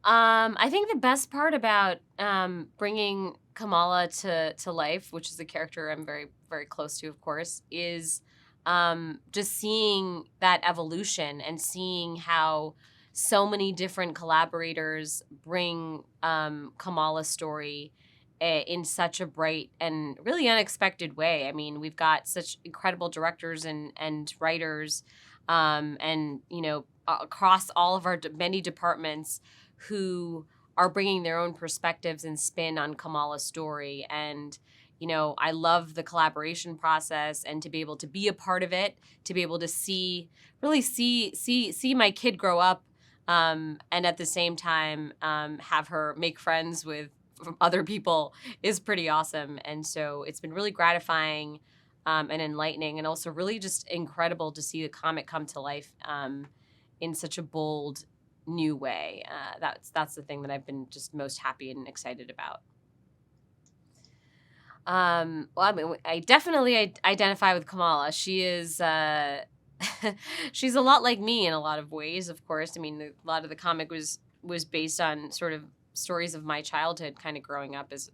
I think the best part about bringing Kamala to life, which is a character I'm very, very close to, of course, is just seeing that evolution and seeing how so many different collaborators bring Kamala's story in such a bright and really unexpected way. I mean, we've got such incredible directors and writers, and across all of our many departments who are bringing their own perspectives and spin on Kamala's story. And I love the collaboration process and to be able to be a part of it, to be able to really see my kid grow up, and at the same time have her make friends with from other people is pretty awesome. And so it's been really gratifying and enlightening, and also really just incredible to see the comic come to life in such a bold new way. That's the thing that I've been just most happy and excited about. Well, I mean, I definitely identify with Kamala. She is she's a lot like me in a lot of ways, of course. I mean, a lot of the comic was based on sort of stories of my childhood, kind of growing up as a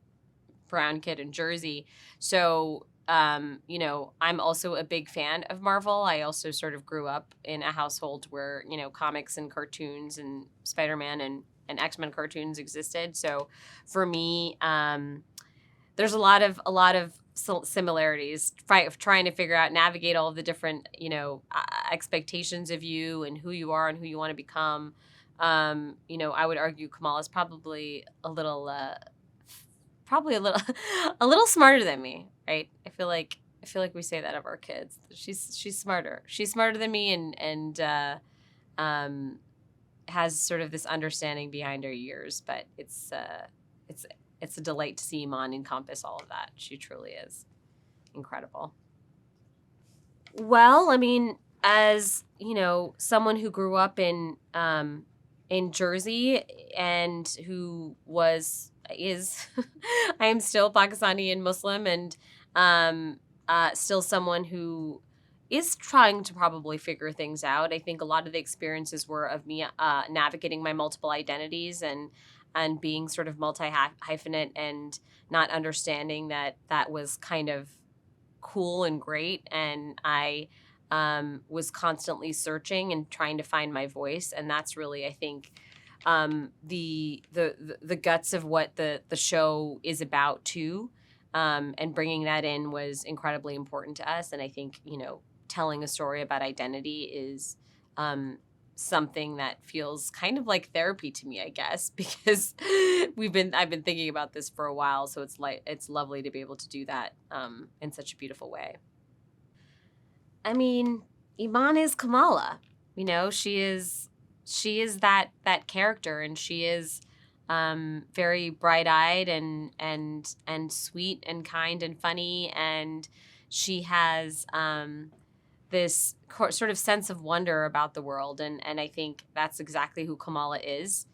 brown kid in Jersey. So I'm also a big fan of Marvel. I also sort of grew up in a household where, comics and cartoons and Spider-Man and X-Men cartoons existed. So for me, there's a lot of similarities trying to figure out, navigate all of the different, expectations of you and who you are and who you want to become. I would argue Kamala's probably a little a little smarter than me, right? I feel like we say that of our kids. She's smarter. She's smarter than me, and has sort of this understanding behind her years. But it's a delight to see Iman encompass all of that. She truly is incredible. Well, I mean, as someone who grew up in Jersey and who is I am still Pakistani and Muslim, and still someone who is trying to probably figure things out. I think a lot of the experiences were of me navigating my multiple identities and being sort of multi-hyphenate and not understanding that was kind of cool and great. And I was constantly searching and trying to find my voice. And that's really, I think, the guts of what the show is about too. And bringing that in was incredibly important to us. And I think, telling a story about identity is something that feels kind of like therapy to me, I guess, because I've been thinking about this for a while. So it's lovely to be able to do that in such a beautiful way. I mean, Iman is Kamala. She is that character, and she is very bright-eyed and sweet and kind and funny, and she has this sort of sense of wonder about the world, and I think that's exactly who Kamala is.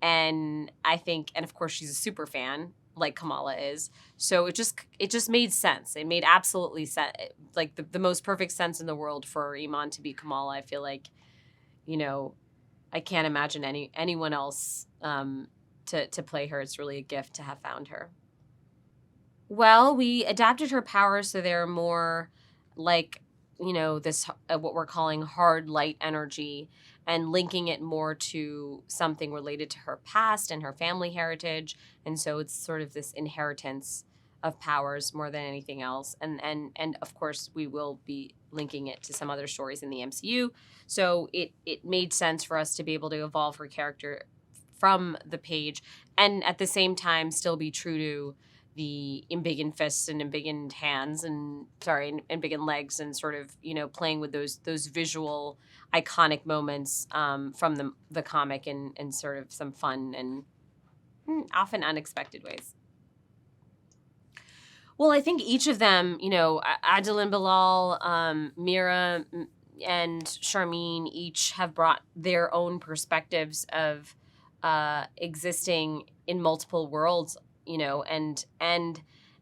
And I think, and of course, she's a super fan like Kamala is. So it just made sense. It made absolutely sense, like the most perfect sense in the world for Iman to be Kamala. I feel like, I can't imagine anyone else to play her. It's really a gift to have found her. Well, we adapted her powers so they're more like, this what we're calling hard light energy, and linking it more to something related to her past and her family heritage. And so it's sort of this inheritance of powers more than anything else. And of course, we will be linking it to some other stories in the MCU. So it made sense for us to be able to evolve her character from the page, and at the same time still be true to the embiggened fists and embiggened hands and embiggened legs, and sort of, playing with those visual iconic moments from the comic in sort of some fun and often unexpected ways. Well, I think each of them, Adil and Bilal, Mira, and Charmine each have brought their own perspectives of existing in multiple worlds,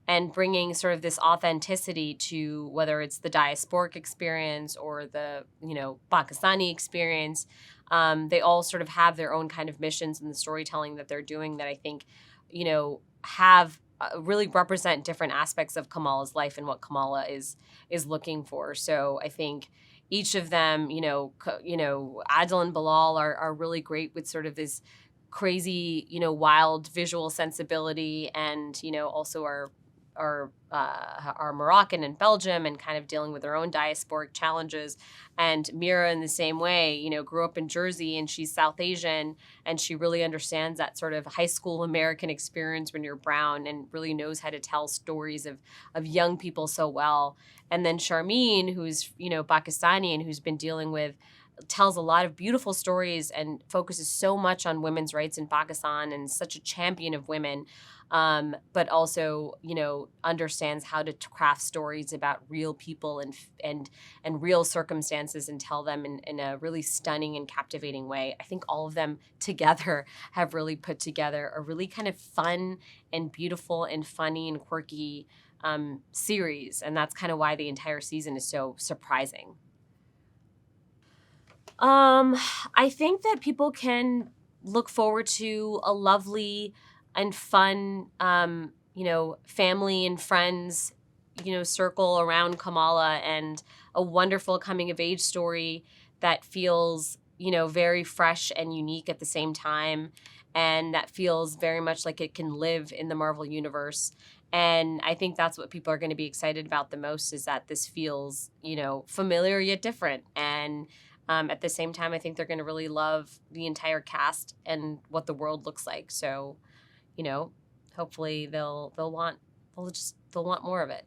and bringing sort of this authenticity to whether it's the diasporic experience or the, Pakistani experience. They all sort of have their own kind of missions in the storytelling that they're doing that I think, have really represent different aspects of Kamala's life and what Kamala is looking for. So I think each of them, Adil and Bilal are really great with sort of this crazy, wild visual sensibility, and also are Moroccan and Belgium and kind of dealing with their own diasporic challenges. And Mira, in the same way, grew up in Jersey, and she's South Asian, and she really understands that sort of high school American experience when you're brown, and really knows how to tell stories of young people so well. And then Sharmeen, who's Pakistani and who's been dealing with, tells a lot of beautiful stories and focuses so much on women's rights in Pakistan, and such a champion of women, but also, understands how to craft stories about real people and real circumstances and tell them in a really stunning and captivating way. I think all of them together have really put together a really kind of fun and beautiful and funny and quirky series, and that's kind of why the entire season is so surprising. I think that people can look forward to a lovely and fun, family and friends, circle around Kamala, and a wonderful coming of age story that feels, very fresh and unique at the same time, and that feels very much like it can live in the Marvel universe. And I think that's what people are going to be excited about the most, is that this feels, familiar yet different. And at the same time, I think they're going to really love the entire cast and what the world looks like. So, hopefully they'll want more of it.